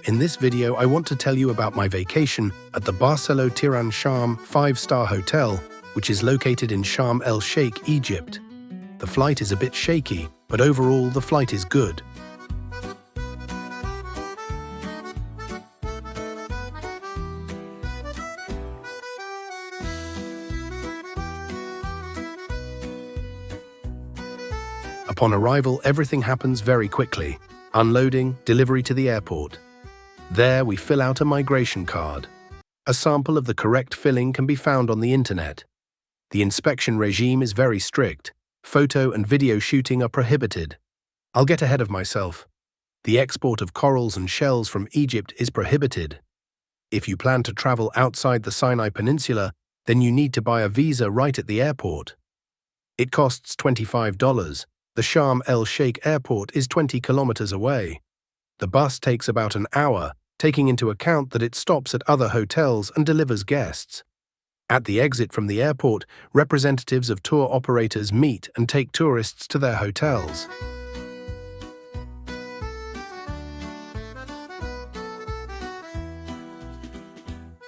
In this video, I want to tell you about my vacation at the Barcelo Tiran Sharm 5-star hotel, which is located in Sharm el-Sheikh, Egypt. The flight is a bit shaky, but overall the flight is good. Upon arrival, everything happens very quickly. Unloading, delivery to the airport. There we fill out a migration card. A sample of the correct filling can be found on the internet. The inspection regime is very strict. Photo and video shooting are prohibited. I'll get ahead of myself. The export of corals and shells from Egypt is prohibited. If you plan to travel outside the Sinai Peninsula, then you need to buy a visa right at the airport. It costs $25. The Sharm el-Sheikh airport is 20 kilometers away. The bus takes about an hour, taking into account that it stops at other hotels and delivers guests. At the exit from the airport, representatives of tour operators meet and take tourists to their hotels.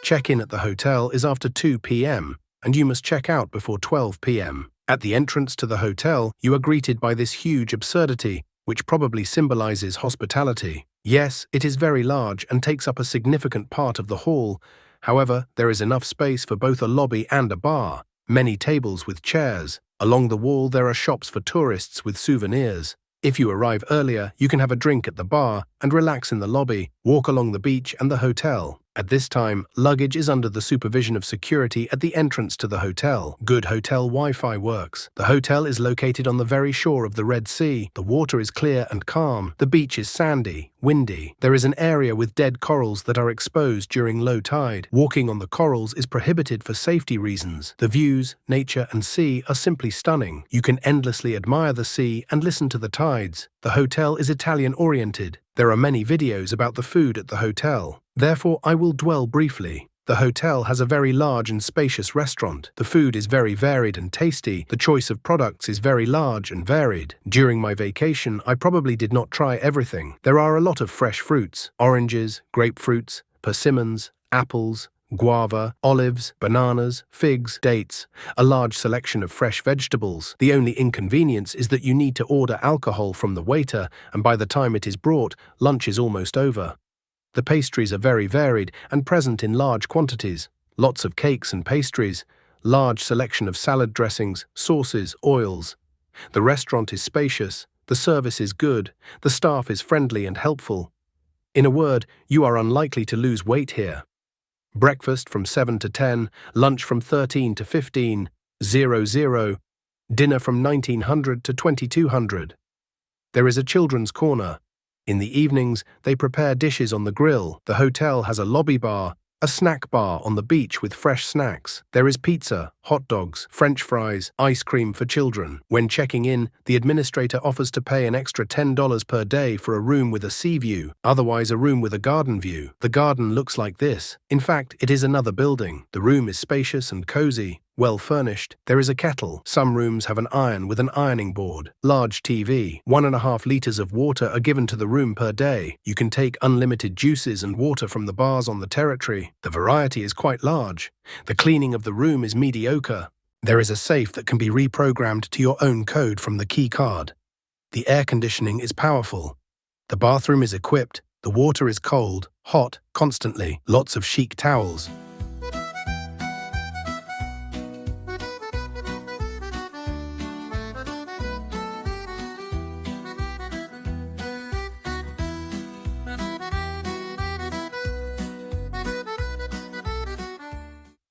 Check-in at the hotel is after 2 p.m., and you must check out before 12 p.m. At the entrance to the hotel, you are greeted by this huge absurdity, which probably symbolizes hospitality. Yes, it is very large and takes up a significant part of the hall. However, there is enough space for both a lobby and a bar, many tables with chairs. Along the wall, there are shops for tourists with souvenirs. If you arrive earlier, you can have a drink at the bar and relax in the lobby, walk along the beach and the hotel. At this time, luggage is under the supervision of security at the entrance to the hotel. Good hotel Wi-Fi works. The hotel is located on the very shore of the Red Sea. The water is clear and calm. The beach is sandy, windy. There is an area with dead corals that are exposed during low tide. Walking on the corals is prohibited for safety reasons. The views, nature and sea are simply stunning. You can endlessly admire the sea and listen to the tides. The hotel is Italian-oriented. There are many videos about the food at the hotel. Therefore, I will dwell briefly. The hotel has a very large and spacious restaurant. The food is very varied and tasty. The choice of products is very large and varied. During my vacation, I probably did not try everything. There are a lot of fresh fruits, oranges, grapefruits, persimmons, apples, guava, olives, bananas, figs, dates, a large selection of fresh vegetables. The only inconvenience is that you need to order alcohol from the waiter, and by the time it is brought, lunch is almost over. The pastries are very varied and present in large quantities. Lots of cakes and pastries, large selection of salad dressings, sauces, oils. The restaurant is spacious, the service is good, the staff is friendly and helpful. In a word, you are unlikely to lose weight here. Breakfast from 7 to 10, lunch from 13 to 15, 00, dinner from 1900 to 2200. There is a children's corner. In the evenings, they prepare dishes on the grill. The hotel has a lobby bar, a snack bar on the beach with fresh snacks. There is pizza, hot dogs, French fries, ice cream for children. When checking in, the administrator offers to pay an extra $10 per day for a room with a sea view, otherwise a room with a garden view. The garden looks like this. In fact, it is another building. The room is spacious and cozy. Well furnished. There is a kettle. Some rooms have an iron with an ironing board. Large TV. 1.5 liters of water are given to the room per day. You can take unlimited juices and water from the bars on the territory. The variety is quite large. The cleaning of the room is mediocre. There is a safe that can be reprogrammed to your own code from the key card. The air conditioning is powerful. The bathroom is equipped. The water is cold, hot, constantly. Lots of chic towels.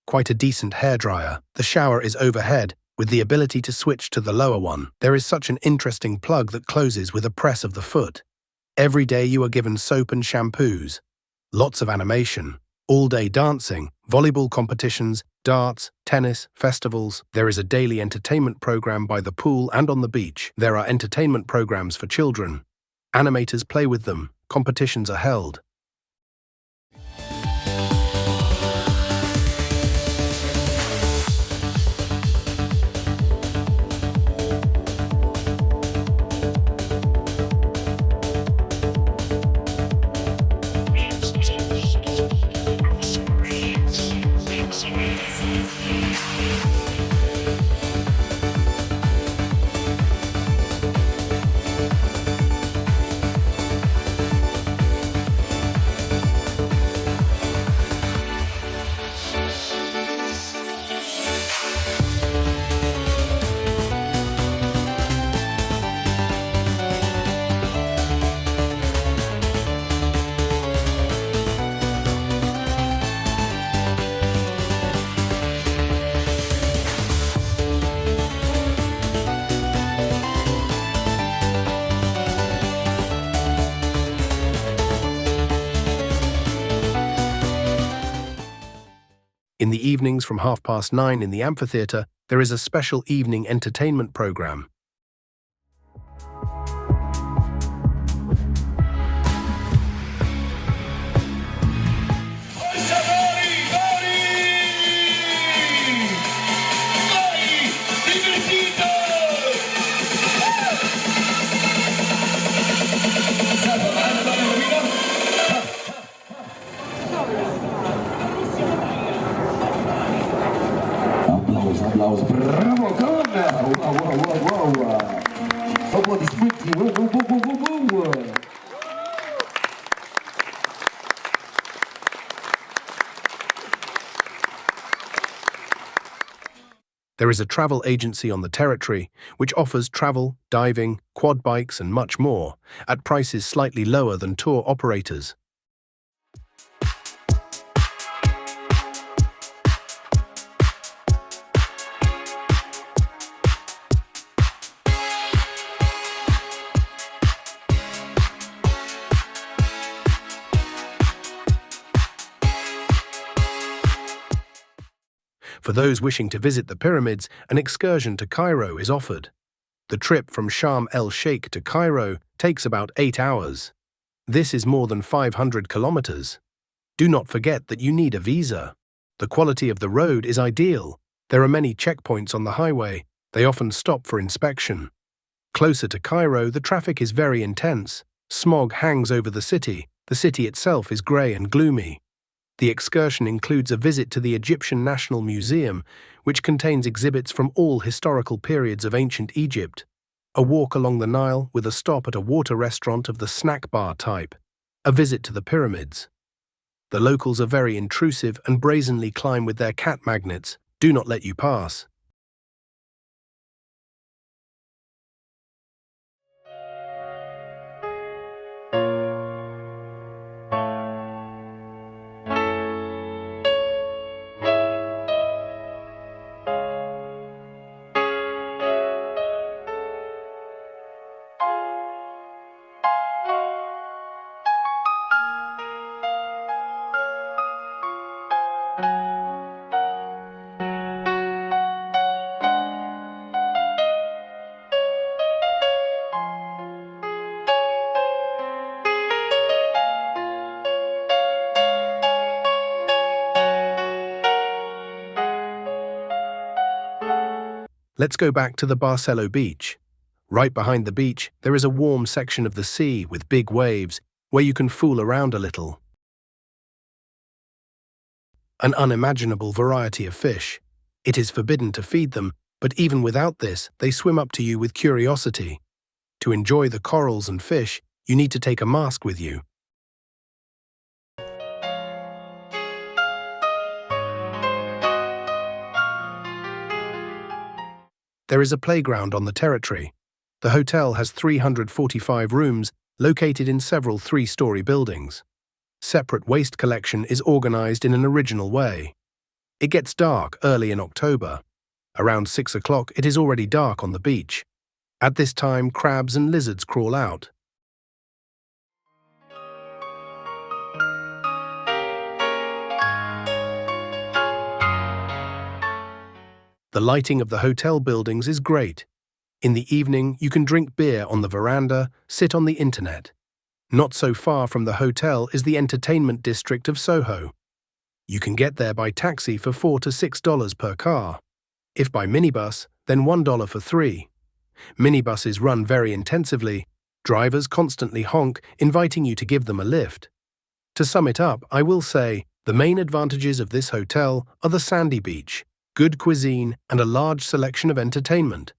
Quite a decent hairdryer. The shower is overhead, with the ability to switch to the lower one. There is such an interesting plug that closes with a press of the foot. Every day you are given soap and shampoos. Lots of animation. All-day dancing, volleyball competitions, darts, tennis, festivals. There is a daily entertainment program by the pool and on the beach. There are entertainment programs for children. Animators play with them. Competitions are held. In the evenings from 9:30 in the amphitheater, there is a special evening entertainment program. Applaus, bravo, come! Wow. Applaudissementi, wow. There is a travel agency on the territory which offers travel, diving, quad bikes and much more at prices slightly lower than tour operators. For those wishing to visit the pyramids, an excursion to Cairo is offered. The trip from Sharm el-Sheikh to Cairo takes about 8 hours. This is more than 500 kilometers. Do not forget that you need a visa. The quality of the road is ideal. There are many checkpoints on the highway. They often stop for inspection. Closer to Cairo, the traffic is very intense. Smog hangs over the city. The city itself is grey and gloomy. The excursion includes a visit to the Egyptian National Museum, which contains exhibits from all historical periods of ancient Egypt, a walk along the Nile with a stop at a water restaurant of the snack bar type, a visit to the pyramids. The locals are very intrusive and brazenly climb with their cat magnets. Do not let you pass. Let's go back to the Barcelo beach. Right behind the beach, there is a warm section of the sea with big waves where you can fool around a little. An unimaginable variety of fish. It is forbidden to feed them, but even without this, they swim up to you with curiosity. To enjoy the corals and fish, you need to take a mask with you. There is a playground on the territory. The hotel has 345 rooms located in several 3-story buildings. Separate waste collection is organized in an original way. It gets dark early in October. Around 6 o'clock, it is already dark on the beach. At this time, crabs and lizards crawl out. The lighting of the hotel buildings is great. In the evening, you can drink beer on the veranda, sit on the internet. Not so far from the hotel is the entertainment district of Soho. You can get there by taxi for $4 to $6 per car. If by minibus, then $1 for 3. Minibuses run very intensively. Drivers constantly honk, inviting you to give them a lift. To sum it up, I will say, the main advantages of this hotel are the sandy beach, good cuisine, and a large selection of entertainment.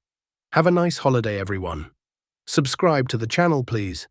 Have a nice holiday, everyone. Subscribe to the channel, please.